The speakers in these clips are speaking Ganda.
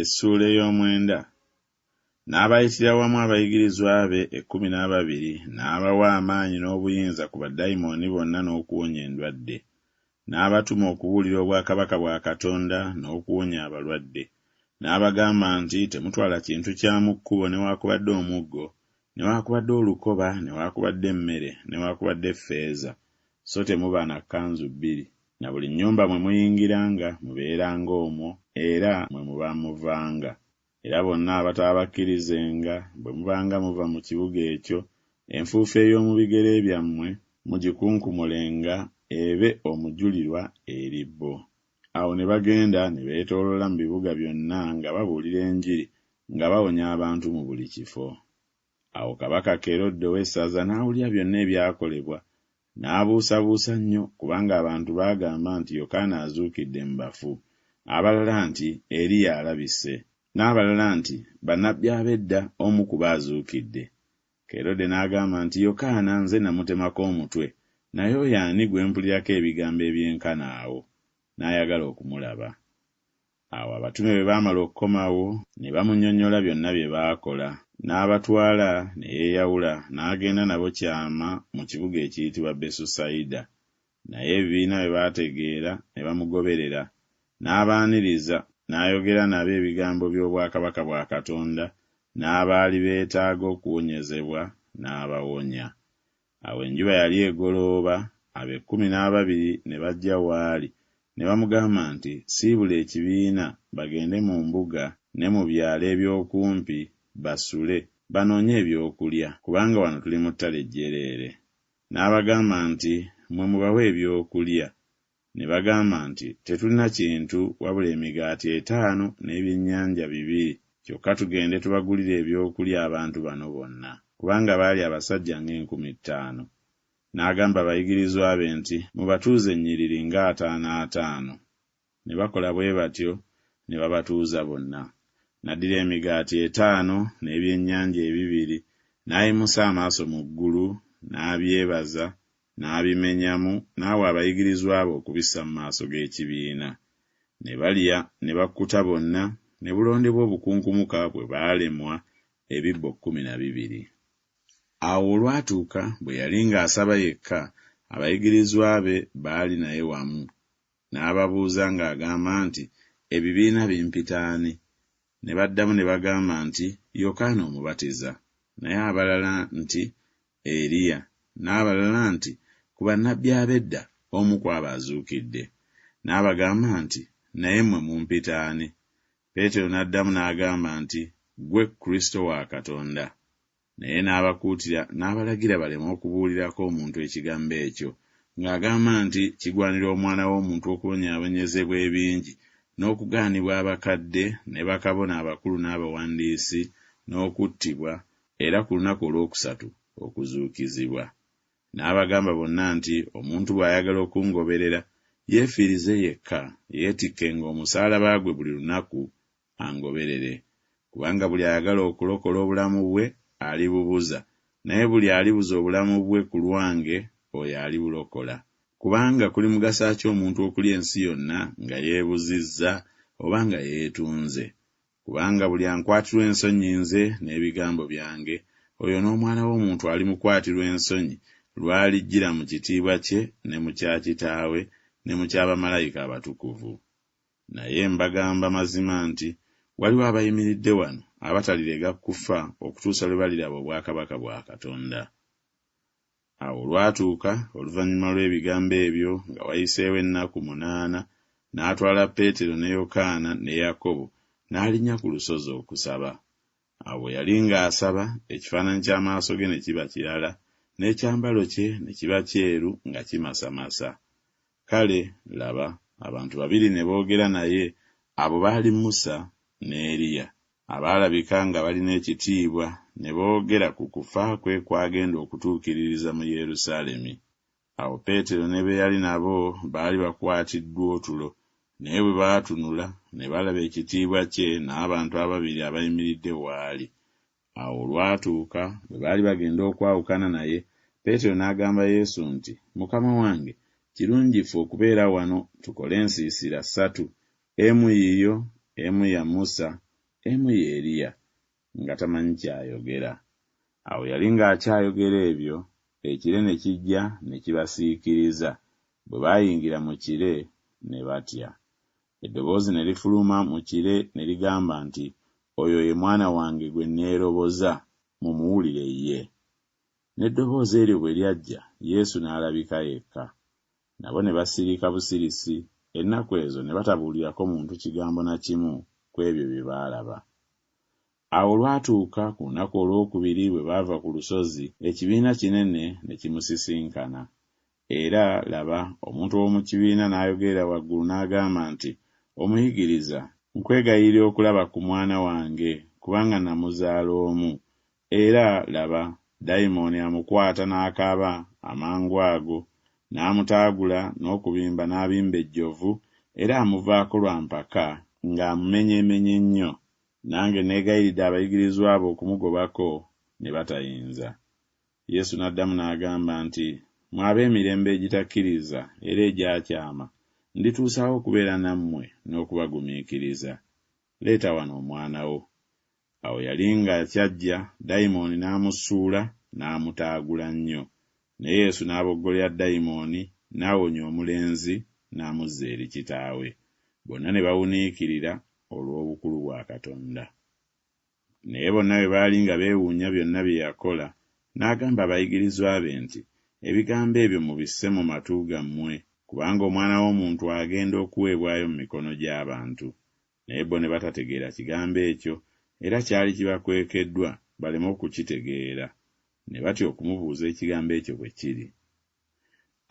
Essuula ey'omwenda. N'abayitira wamu abayigirizwa be 12, n'abawa amaanyi n'obuyinza ku baddayimooni bonna n'okuwonya endwadde. N'abatuma okubuulira obwakabaka bwa Katonda n'okuwonya abalwadde. N'abagamba nti temutwala kintu kya mu kkubo newaakubadde omuggo, newaakubadde olukoba, newaakubadde emmere, newaakubadde ffeeza, so temuba na kkanzu 2. Na buli nnyumba mwe muyingiranga mubeeranga omwo, era mwe muba muvanga. Era bonna abatabakkirizenga bwe mubanga muva mu kibuga ekyo, enfuufu ey'omu bigere byammwe mugikunkumulenga ebe omujulirwa eri bo. Awo ne bagenda ne beetooloola mu bibuga byonna nga babuulira Enjiri, nga bawonya abantu mu buli kifo. Awo kabaka Kerode ow'essaza n'awulira byonna ebyakolebwa, n'abuusabuusa nnyo kubanga abantu baagamba nti Yokaana azuukidde mu bafu, abalala nti Eriya alabise, n'abalala nti bannabbi ab'edda omu ku baazuukidde. Kerode n'agamba nti Yokaana nze namutemako omutwe, naye oyo ani gwe mpulirako ebigambo ebyenkana awo? N'ayagala okumulaba. Awo abatume bwe baamala okukomawo ne bamunnyonnyola byonna bye baakola, n'abatwala ne yeeyawula, n'agenda nabo kyama mu kibuga ekiyitibwa Besusayida. Naye ebibiina bwe baategeera ne bamugoberera, n'abaaniriza, n'ayogera nabo ebigambo by'obwakabaka bwa Katonda, n'abaali beetaaga okuwonyezebwa n'abawonya. Awo enjuba yali egolooba, abe 12 ne bajja waali, ne bamugamba nti siibula ekibiina bagende mu mbuga ne mu byalo eby'okumpi basule banoonye ebyokulya, kubanga wano tuli mu ttale jjereere. N'abagamba nti mmwe mubawe ebyokulya. Ne bagamba nti tetulina kintu wabula emigaati 5 n'ebyennyanja 2, kyokka tugende tubagulire ebyokulya abantu bano bonna, kubanga baali abasajja nga 50,000. N'agamba abayigirizwa be nti mubatuuze ennyiriri nga 5,500. Ne bakola bwe batyo, ne babatuuza bonna. N'addira emigaati 5 n'ebyennyanja 2, n'ayimusa amaaso mu ggulu, n'abyebaza, n'abimenyamu, n'awa abayigirizwa be okubissa mu maaso g'ekibiina. Ne balya ne bakkuta bonna, ne bulondebwa obukunkumuka bwe baalemwa ebibbo 12. Awo olwatuuka bwe yali ng'asaba yekka, abayigirizwa be baali naye wamu. N'ababuuza ng'agamba nti ebibiina bimpita ani? Ne baddamu ne bagamba nti Yokaana Omubatiza, naye abalala nti Eriya, n'abalala nti ku bannabbi ab'edda omu ku abo azuukidde. N'abagamba nti naye mmwe mumpita ani? Peetero n'addamu n'agamba nti ggwe Kristo wa Katonda. Naye n'abakuutira n'abalagira baleme okubuulirako omuntu ekigambo ekyo, ng'agamba nti kigwanira Omwana w'Omuntu okubonyaabonyezebwa ebingi, n'okugaanibwa abakadde ne bakabona abakulu n'abawandiisi, n'okuttibwa, era ku lunaku olwokusatu okuzuukizibwa. N'abagamba bonna nti omuntu bw'ayagala okungoberera, yeefiirize yekka, yeetikkenga omusaalaba gwe buli lunaku, angoberere. Kubanga buli ayagala okulokola obulamu bwe alibubuza, naye buli alibuza obulamu bwe ku lwange oyo alibulokola. Kubanga kuli mugasa ki omuntu okulya ensi yonna nga yeebuzizza oba nga yeetunze? Kubanga buli ankwatirwa ensonyi nze n'ebigambo byange, oyo n'Omwana w'Omuntu alimukwatirwa ensonyi lw'alijjira mu kitiibwa kye ne mu kya Kitaawe ne mu ky'abamalayika abatukuvu. Naye mbagamba mazima nti waliwo abayimiridde wano abatalirega kufa okutuusa lwe baliraba obwakabaka bwa Katonda. Awo olwatuuka oluvannyuma lw'ebigambo ebyo nga wayiseewo ennaku 8, n'atwala Peetero ne Yokaana ne Yakobo n'alinnya ku lusozi okusaba. Awo yali ng'asaba, ekifaananyi ky'amaaso ge ne kiba kirala, n'ekyambalo kye ne kiba kyeru nga kimasamasa. Kale laba, abantu 2 ne boogera naye, abo baali Musa ne Eriya, abaalabika nga balina ekitiibwa, ne boogera ku kufa kwe kwagenda okutuukiririza mu Yerusaalemi. Awo Peetero ne be yali nabo baali bakwatiddwa otulo, naye bwe baatunula ne balaba ekitiibwa kye n'abantu 2 abayimiridde waali. Awo olwatuuka bwe baali bagenda okwawukana naye, Peetero n'agamba Yesu nti, Mukama wange, kirungi ffe okubeera wano tukole ensiisira 3, emu yiyo, emu ya Musa, emu ye Eriya, nga tamanyi kyayogera. Awo yali ng'akyayogera ebyo, ekire ne kijja ne kibasiikiriza. Bwe baayingira mu kire ne batya. Eddoboozi ne lifuluma mu kire ne ligamba nti, oyo ye mwana wange gwe neeroboza, mumuwulire ye. N'eddoboozi eryo bwe lyajja, Yesu n'alabika yekka. Nabo ne basirika busirisi, ennaku ezo ne batabuulirako muntu kigambo na kimu ku ebyo bye baalaba. Awo lwatuuka ku lunaku olwokubiri bwe baava ku lusozi, ekibiina kinene ne kimusisinkana. Era laba, omuntu ow'omu kibiina n'ayogerera waggulu n'agamba nti, Omuyigiriza, nkwegayirira okulaba ku mwana wange, kubanga namuzaala omu. Era laba, dayimooni amukwata n'akaaba amangu ago, n'amutaagula n'okubimba n'abimba ejjovu, era amuvaako lwa mpaka ng'amumenyeemenye nnyo. Nange neegayiridde abayigirizwa abo okumugobako, ne batayinza. Yesu n'addamu n'agamba nti, mmwe ab'emirembe egitakkiriza era egyakyama, ndituusawo okubeera nammwe n'okubagumiikiriza. Leeta wano omwana wo. Awo yali nga kyajja, dayimooni n'amusuula n'amutaagula nnyo. Ne Yesu n'aboggolera dayimooni, n'awonya omulenzi, n'amuzza eri kitaawe. Bonna ne bawuniikirira olw'obukulu bwa Katonda. Naye bonna bwe baali nga beewuunya byonna bye yakola, n'agamba abayigirizwa be nti, ebigambo ebyo mubisse mu matu gammwe, kubanga Omwana w'Omuntu agenda okuweebwayo mu mikono gy'abantu. Naye bo ne batategeera kigambo ekyo, era kyali kibakwekeddwa baleme okukitegeera. Ne batya okumubuuza ekigambo ekyo bwe kiri.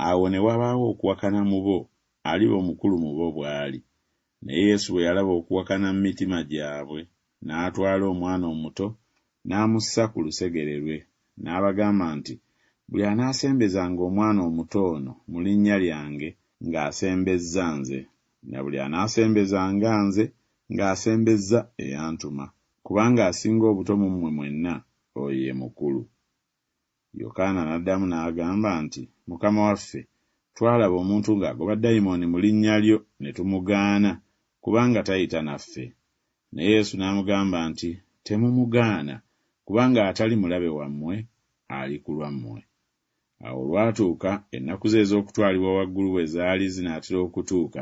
Awo ne wabaawo okuwakana mu bo, aliba omukulu mu bo bw'ali. Naye Yesu bwe yalaba okuwakana mu mitima gyabwe, n'atwala omwana omuto, n'amussa ku lusegere lwe, n'abagamba nti, buli anaasembezanga omwana omuto ono mu linnya lyange, ng'asembezza nze, na buli anaasembezanga nze, ng'asembezza eyantuma. Kubanga asinga obuto mu mmwe mwenna, oyo ye mukulu. Yokaana n'addamu n'agamba nti, Mukama waffe, twalaba omuntu ng'agoba dayimooni mu linnya lyo, ne tumugaana, kubanga tayita naffe. Naye Yesu n'amugamba nti, temumugaana, kubanga atali mulabe wammwe, ali ku lwammwe. Awo lwatuuka, ennaku ze ez'okutwalibwa waggulu bwe zaali zinaatera okutuuka,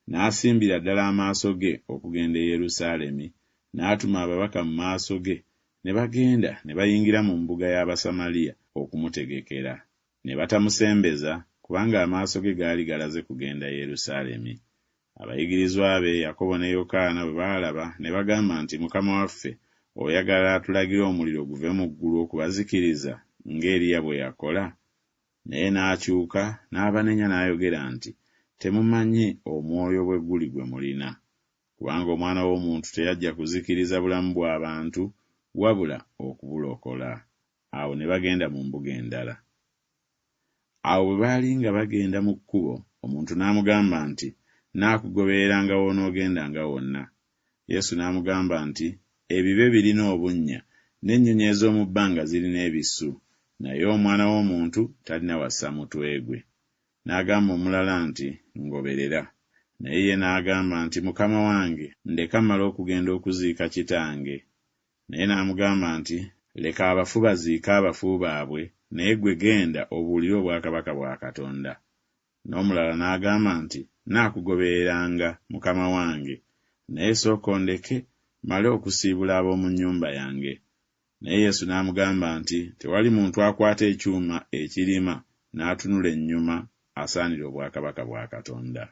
n'asimbira ddala amaaso ge okugenda e Yerusaalemi, n'atuma ababaka mu maaso ge, ne bagenda ne bayingira mu mbuga y'Abasamaliya okumutegekera. Ne batamusembeza, kubanga amaaso ge gaali galaze kugenda e Yerusaalemi. Abayigirizwa be Yakobo ne Yokaana bwe baalaba, ne bagamba nti, Mukama waffe, oyagala atulagire omuliro guve mu ggulu okubazikiriza, ng'Eriya bwe yakola? Naye n'akyuka n'abanenya n'ayogera nti, temumanyi omwoyo bwe guli gwe mulina, kubanga Omwana w'Omuntu teyajja kuzikiriza bulamu bw'abantu, wabula okubulokola. Awo ne bagenda mu mbuga endala. Awo bwe baali nga bagenda mu kkubo, omuntu n'amugamba nti, naakugobereranga w'onoogendanga wonna. Yesu n'amugamba nti, ebibe birina obunnya, n'ennyonyi ez'omu bbanga zirina ebisu, naye Omwana w'Omuntu talina wassa mutwe gwe. N'agamba omulala nti, ngoberera. Naye ye n'agamba nti, Mukama wange, ndeka mmale okugenda okuziika kitange. Naye n'amugamba nti, leka abafu baziike abafu baabwe, naye ggwe genda obuulire obwakabaka bwa Katonda. N'omulala n'agamba nti, naakugobereranga, Mukama wange, naye sooka ondeke male okusiibula ab'omu nnyumba yange. Naye Yesu n'amugamba nti, tewali muntu akwata ekyuma ekirima n'atunula ennyuma asaanira obwakabaka bwa Katonda.